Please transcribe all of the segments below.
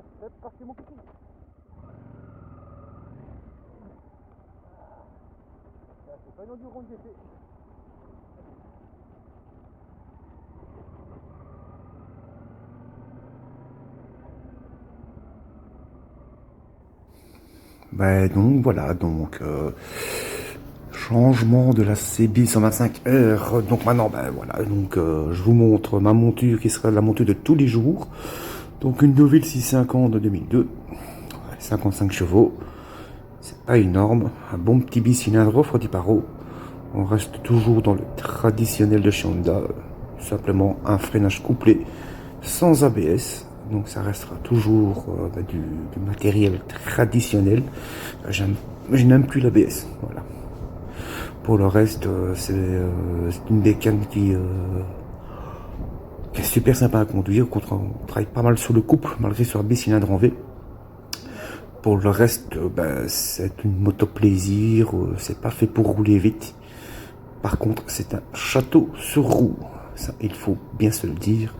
C'est parti mon kiki. C'est pas une endurance d'essai. Donc voilà, changement de la CB 125R. Donc maintenant, voilà, je vous montre ma monture qui sera la monture de tous les jours. Donc une Deauville 650 de 2002, 55 chevaux, c'est pas énorme, un bon petit bicylindre refroidi par eau. On reste toujours dans le traditionnel de chez Honda, simplement un freinage couplé sans ABS. Donc ça restera toujours du matériel traditionnel. Je n'aime plus l'ABS. Voilà. Pour le reste, c'est une bécane qui est super sympa à conduire. On travaille pas mal sur le couple, malgré sur un bicylindre en V. Pour le reste, c'est une moto plaisir. C'est pas fait pour rouler vite. Par contre, c'est un château sur roue. Ça, il faut bien se le dire.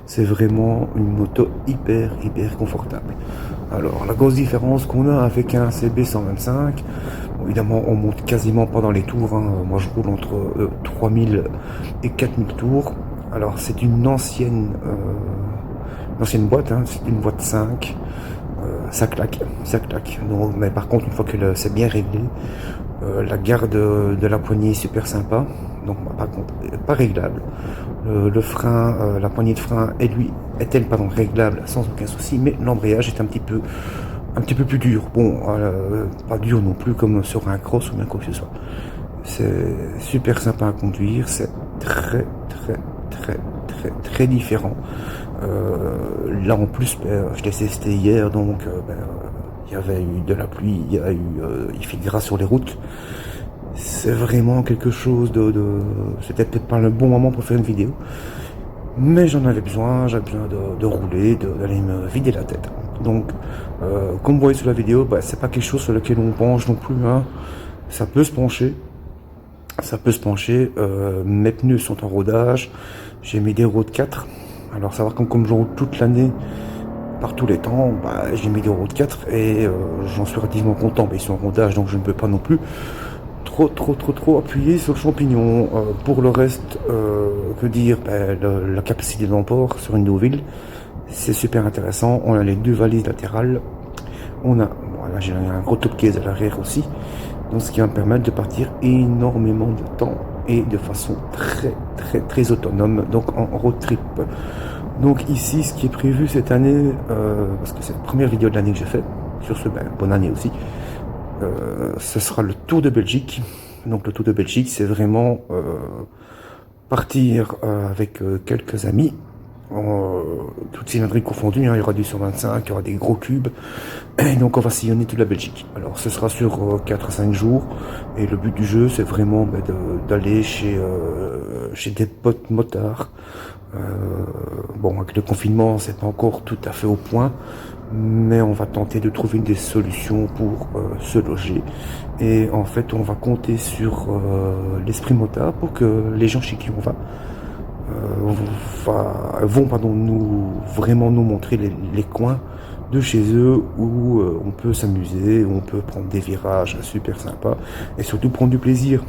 C'est vraiment une moto hyper confortable. Alors, la grosse différence qu'on a avec un CB 125, bon, évidemment, on monte quasiment pas dans les tours. Moi, je roule entre 3000 et 4000 tours. Alors, c'est une ancienne boîte. C'est une boîte 5. Ça claque. Donc, mais par contre, une fois que c'est bien réglé, la garde de la poignée est super sympa. Donc, par contre, pas réglable. Le frein, la poignée de frein, est-elle réglable sans aucun souci, mais l'embrayage est un petit peu plus dur. Bon, pas dur non plus comme sur un cross ou bien quoi que ce soit. C'est super sympa à conduire, c'est très différent. Là en plus, je l'ai testé hier, donc il y avait eu de la pluie, il fait gras sur les routes. C'est vraiment quelque chose c'était peut-être pas le bon moment pour faire une vidéo, mais j'en avais besoin, j'avais besoin de rouler, d'aller me vider la tête. Donc, comme vous voyez sur la vidéo, c'est pas quelque chose sur lequel on penche non plus. Ça peut se pencher. Mes pneus sont en rodage. J'ai mis des Road 4. Alors, savoir comme je roule toute l'année, par tous les temps, j'ai mis des Road 4 et j'en suis relativement content. Mais ils sont en rodage, donc je ne peux pas non plus trop appuyé sur le champignon. Pour le reste, que dire, la capacité d'emport sur une Deauville, c'est super intéressant. On a les 2 valises latérales. Voilà, j'ai un gros top case à l'arrière aussi, donc ce qui va me permettre de partir énormément de temps et de façon très autonome, donc en road trip. Donc ici, ce qui est prévu cette année, parce que c'est la première vidéo de l'année que j'ai faite, sur ce, bonne année aussi. Ce sera le Tour de Belgique. Donc le Tour de Belgique, c'est vraiment partir avec quelques amis, toutes cylindriques confondues. Il y aura du 125, il y aura des gros cubes, et donc on va sillonner toute la Belgique. Alors ce sera sur 4 à 5 jours, et le but du jeu, c'est vraiment d'aller chez des potes motards. Bon, avec le confinement, c'est pas encore tout à fait au point, mais on va tenter de trouver des solutions pour se loger. Et en fait, on va compter sur l'esprit motard pour que les gens chez qui on va vont nous montrer les coins de chez eux où on peut s'amuser, où on peut prendre des virages super sympas et surtout prendre du plaisir.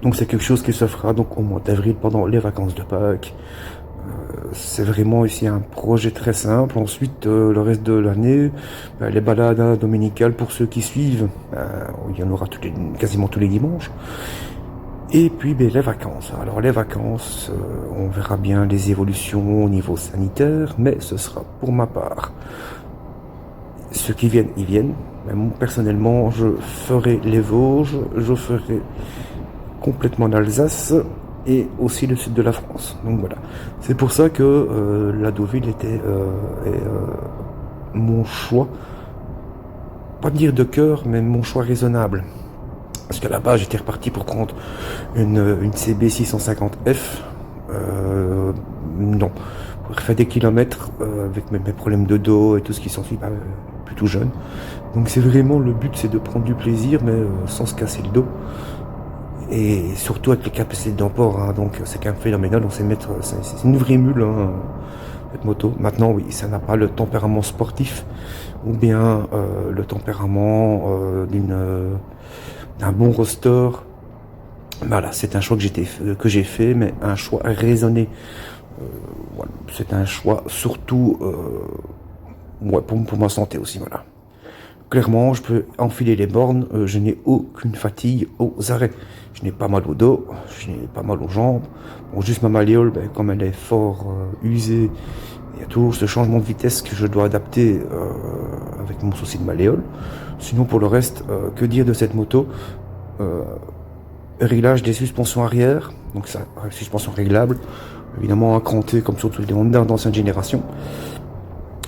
Donc c'est quelque chose qui se fera donc au mois d'avril pendant les vacances de Pâques. C'est vraiment ici un projet très simple. Ensuite, le reste de l'année, les balades dominicales pour ceux qui suivent, il y en aura quasiment tous les dimanches. Et puis les vacances. Alors les vacances, on verra bien les évolutions au niveau sanitaire, mais ce sera pour ma part. Ceux qui viennent, ils viennent. Mais moi, personnellement, je ferai les Vosges, je ferai complètement l'Alsace et aussi le sud de la France. Donc voilà. C'est pour ça que la Deauville était mon choix. Pas dire de cœur, mais mon choix raisonnable. Parce qu'à la base, j'étais reparti pour prendre une CB 650F. Non. Pour faire des kilomètres avec mes problèmes de dos et tout ce qui s'ensuit, plutôt jeune. Donc c'est vraiment le but, c'est de prendre du plaisir, mais sans se casser le dos. Et surtout avec les capacités d'emport, donc c'est quand même phénoménal. On sait c'est une vraie mule. cette moto. Maintenant, oui, ça n'a pas le tempérament sportif ou bien le tempérament d'un bon roster. Voilà, c'est un choix que j'ai fait, mais un choix raisonné. Voilà, c'est un choix surtout ouais, pour ma santé aussi. Voilà. Clairement, je peux enfiler les bornes, je n'ai aucune fatigue aux arrêts. Je n'ai pas mal au dos, je n'ai pas mal aux jambes. Bon, juste ma malléole, ben, comme elle est fort usée, il y a toujours ce changement de vitesse que je dois adapter avec mon souci de malléole. Sinon, pour le reste, que dire de cette moto? Réglage des suspensions arrière, donc ça, suspension réglable, évidemment à cranter comme sur tous les Honda d'ancienne génération.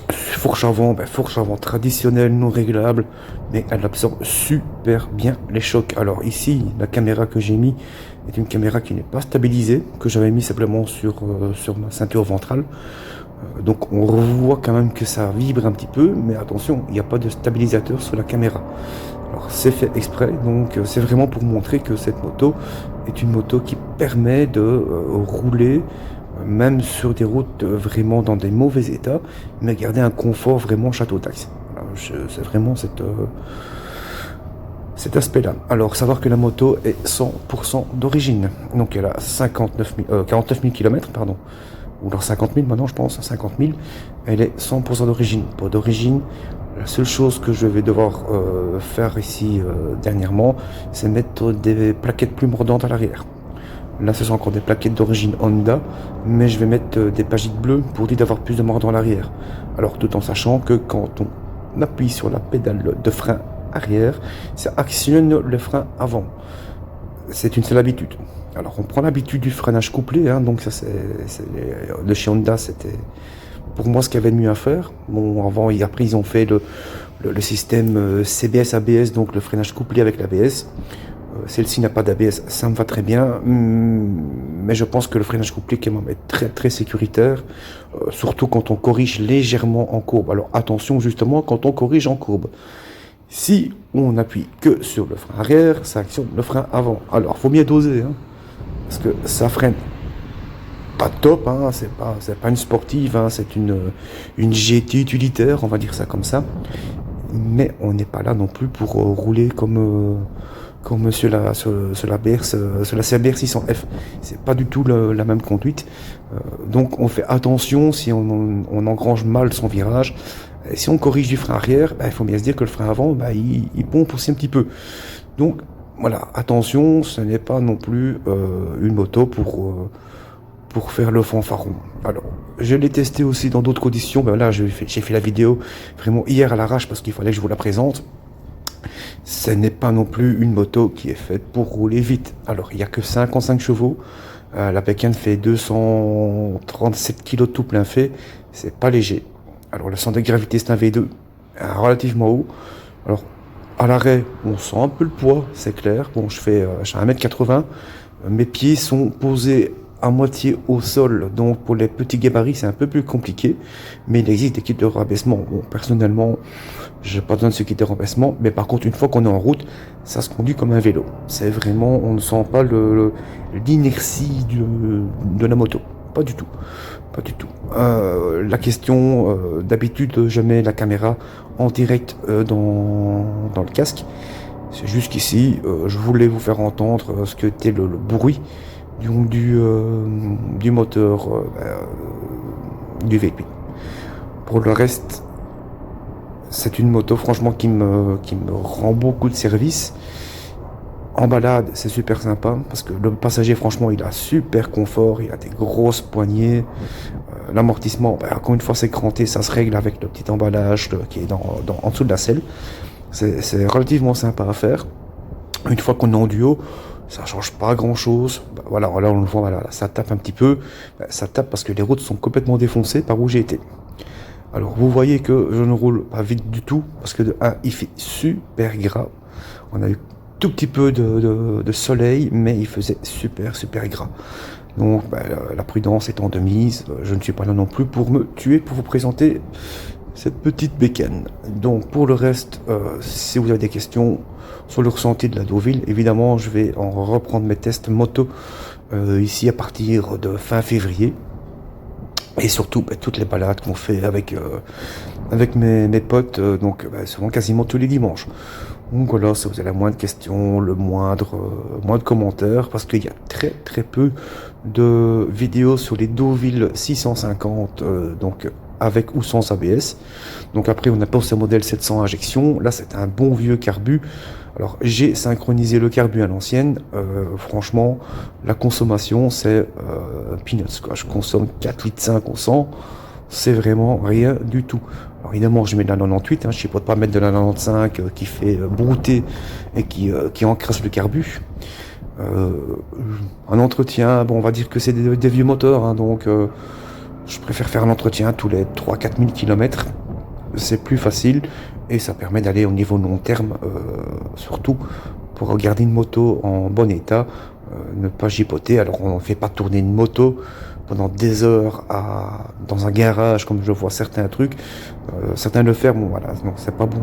Fourche avant, fourche avant traditionnelle, non réglable, mais elle absorbe super bien les chocs. Alors ici, la caméra que j'ai mis est une caméra qui n'est pas stabilisée, que j'avais mis simplement sur ma ceinture ventrale. Donc on revoit quand même que ça vibre un petit peu, mais attention, il n'y a pas de stabilisateur sur la caméra. Alors c'est fait exprès, donc c'est vraiment pour montrer que cette moto est une moto qui permet de rouler même sur des routes vraiment dans des mauvais états, mais garder un confort vraiment château d'Axe. C'est vraiment cet aspect-là. Alors, savoir que la moto est 100% d'origine. Donc, elle a 49 000 km, pardon. Ou alors 50 000 maintenant, je pense, 50 000. Elle est 100% d'origine. Pas d'origine. La seule chose que je vais devoir faire ici dernièrement, c'est mettre des plaquettes plus mordantes à l'arrière. Là, ce sont encore des plaquettes d'origine Honda, mais je vais mettre des pagites bleues pour lui d'avoir plus de mordant à l'arrière. Alors, tout en sachant que quand on appuie sur la pédale de frein arrière, ça actionne le frein avant. C'est une seule habitude. Alors, on prend l'habitude du freinage couplé, hein, donc ça, de chez Honda, c'était pour moi ce qu'il y avait de mieux à faire. Bon, avant et après, ils ont fait le système CBS ABS, donc le freinage couplé avec l'ABS. Celle-ci n'a pas d'ABS, ça me va très bien, mais je pense que le freinage couplé quand même est très très sécuritaire, surtout quand on corrige légèrement en courbe. Alors attention justement quand on corrige en courbe. Si on appuie que sur le frein arrière, ça actionne le frein avant. Alors faut bien doser, hein, parce que ça freine pas top, hein, c'est pas une sportive, hein, c'est une GT utilitaire, on va dire ça comme ça. Mais on n'est pas là non plus pour rouler comme sur la CBR 600F. C'est pas du tout la même conduite. Donc on fait attention si on engrange mal son virage. Et si on corrige du frein arrière, il faut bien se dire que le frein avant, il pompe aussi un petit peu. Donc voilà, attention, ce n'est pas non plus une moto pour faire le fanfaron. Alors, je l'ai testé aussi dans d'autres conditions. Là, j'ai fait la vidéo vraiment hier à l'arrache parce qu'il fallait que je vous la présente. Ce n'est pas non plus une moto qui est faite pour rouler vite. Alors, il n'y a que 55 chevaux. La Pékin fait 237 kg tout plein fait. C'est pas léger. Alors, le centre de gravité, c'est un V2 relativement haut. Alors, à l'arrêt, on sent un peu le poids, c'est clair. Bon, j'ai 1m80. Mes pieds sont posés à moitié au sol, donc pour les petits gabarits c'est un peu plus compliqué, mais il existe des kits de rabaissement. Bon, personnellement j'ai pas besoin de ce kit de rabaissement, mais par contre une fois qu'on est en route, ça se conduit comme un vélo. C'est vraiment, on ne sent pas l'inertie de la moto, pas du tout, pas du tout. La question, d'habitude je mets la caméra en direct dans le casque. C'est juste qu'ici je voulais vous faire entendre ce que était le bruit du moteur du véhicule. Pour le reste, c'est une moto franchement qui me rend beaucoup de service. En balade, c'est super sympa parce que le passager, franchement, il a super confort, il a des grosses poignées. L'amortissement, encore une fois, c'est cranté, ça se règle avec le petit emballage qui est en dessous de la selle. C'est relativement sympa à faire. Une fois qu'on est en duo, ça change pas grand chose. Voilà, là on le voit, voilà, ça tape un petit peu. Ça tape parce que les routes sont complètement défoncées par où j'ai été. Alors vous voyez que je ne roule pas vite du tout parce que de 1, il fait super gras. On a eu tout petit peu de soleil, mais il faisait super gras. Donc la prudence étant de mise, je ne suis pas là non plus pour me tuer, pour vous présenter cette petite bécane. Donc pour le reste, si vous avez des questions sur le ressenti de la Deauville, évidemment je vais en reprendre mes tests moto ici à partir de fin février. Et surtout, toutes les balades qu'on fait avec mes potes, donc souvent quasiment tous les dimanches. Donc voilà, si vous avez la moindre question, le moindre commentaire, parce qu'il y a très très peu de vidéos sur les Deauville 650, donc avec ou sans ABS. Donc après, on a pensé au modèle 700 injection. Là, c'est un bon vieux carbu. Alors, j'ai synchronisé le carbu à l'ancienne. Franchement, la consommation, c'est peanuts, quoi. Je consomme 4,5 litres au 100. C'est vraiment rien du tout. Alors évidemment, je mets de la 98, je ne peux pas mettre de la 95 qui fait brouter et qui encrasse le carbu. Un entretien, bon, on va dire que c'est des vieux moteurs, donc je préfère faire un entretien tous les 3-4 000 km. C'est plus facile et ça permet d'aller au niveau long terme, surtout pour garder une moto en bon état, ne pas gipoter. Alors on ne fait pas tourner une moto pendant des heures dans un garage comme je vois certains trucs. Certains le font, bon voilà, non, c'est pas bon.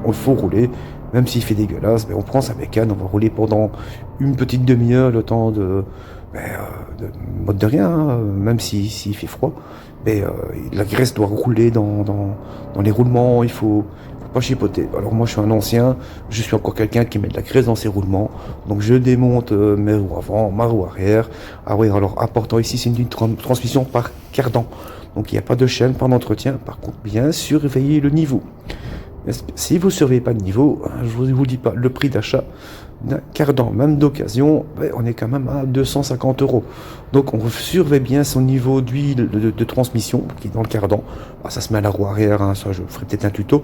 Il faut rouler, même s'il fait dégueulasse, on prend sa bécane, on va rouler pendant une petite demi-heure, le temps de mode de rien, même s'il fait froid. Mais la graisse doit rouler dans les roulements, il faut pas chipoter. Alors moi je suis un ancien, je suis encore quelqu'un qui met de la graisse dans ses roulements, donc je démonte mes roues avant, ma roue arrière. Ah oui, alors important ici, c'est une transmission par cardan, donc il n'y a pas de chaîne, pas d'entretien. Par contre, bien surveiller le niveau. Si vous ne surveillez pas le niveau, je ne vous dis pas, le prix d'achat d'un cardan, même d'occasion, on est quand même à 250 €. Donc on surveille bien son niveau d'huile de transmission qui est dans le cardan. Ça se met à la roue arrière, ça je ferai peut-être un tuto.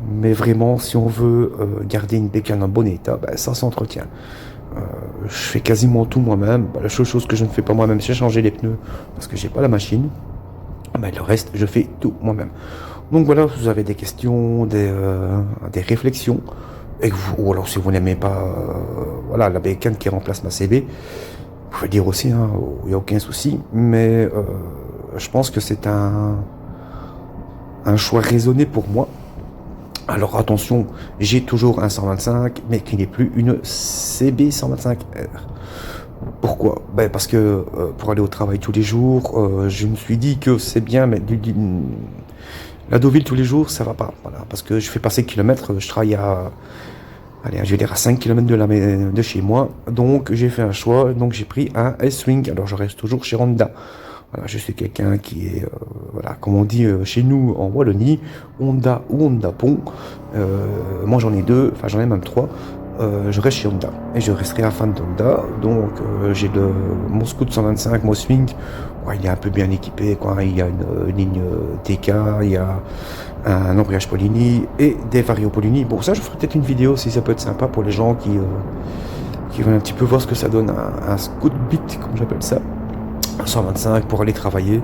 Mais vraiment, si on veut garder une bécane en bon état, ça s'entretient. Je fais quasiment tout moi-même. La seule chose que je ne fais pas moi-même, c'est changer les pneus parce que j'ai pas la machine. Le reste, je fais tout moi-même. Donc voilà, vous avez des questions, des réflexions, ou alors si vous n'aimez pas la bécane qui remplace ma CB, vous pouvez dire aussi, il n'y a aucun souci, mais je pense que c'est un choix raisonné pour moi. Alors attention, j'ai toujours un 125, mais qui n'est plus une CB 125R. Pourquoi ? Parce que pour aller au travail tous les jours, je me suis dit que c'est bien, mais la Deauville tous les jours, ça va pas. Voilà, parce que je fais passer kilomètres, je travaille à 5 km de chez moi. Donc j'ai fait un choix, donc j'ai pris un S-Wing. Alors je reste toujours chez Honda. Voilà, je suis quelqu'un qui est, comme on dit chez nous en Wallonie, Honda ou Honda Pont. Moi j'en ai 2, enfin j'en ai même 3. Je reste chez Honda et je resterai un fan d'Honda. Donc j'ai mon Scoot 125, mon Swing. Il est un peu bien équipé, quoi. Il y a une ligne TK, il y a un embrayage Polini et des Vario Polini. Bon, ça je ferai peut-être une vidéo si ça peut être sympa pour les gens qui veulent un petit peu voir ce que ça donne un Scoot Beat, comme j'appelle ça. 125 pour aller travailler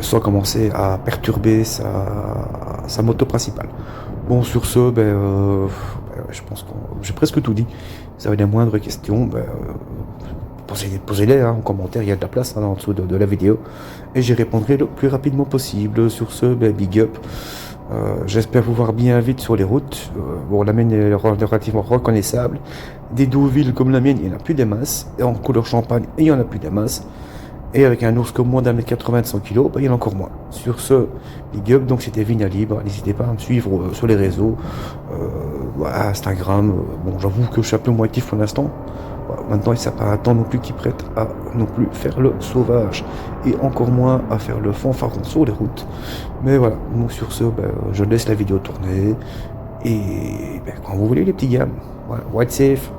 sans commencer à perturber sa moto principale. Bon, sur ce, je pense que j'ai presque tout dit. Si vous avez des moindres questions, posez-les en commentaire, il y a de la place en dessous de la vidéo et j'y répondrai le plus rapidement possible. Sur ce, big up. J'espère vous voir bien vite sur les routes. La mienne est relativement reconnaissable. Des Deauville comme la mienne, il n'y en a plus des masses. Et en couleur champagne, il n'y en a plus des masses. Et avec un ours comme moi d'1m80 de 100 kg, il y en a encore moins. Sur ce, big up, donc c'était Vigna Libre. N'hésitez pas à me suivre sur les réseaux, Instagram. J'avoue que je suis un peu moins actif pour l'instant. Maintenant, il ne pas un temps non plus qui prête à non plus faire le sauvage. Et encore moins à faire le fanfaron sur les routes. Mais voilà, donc sur ce, je laisse la vidéo tourner. Et quand vous voulez les petits gars, voilà, ride safe.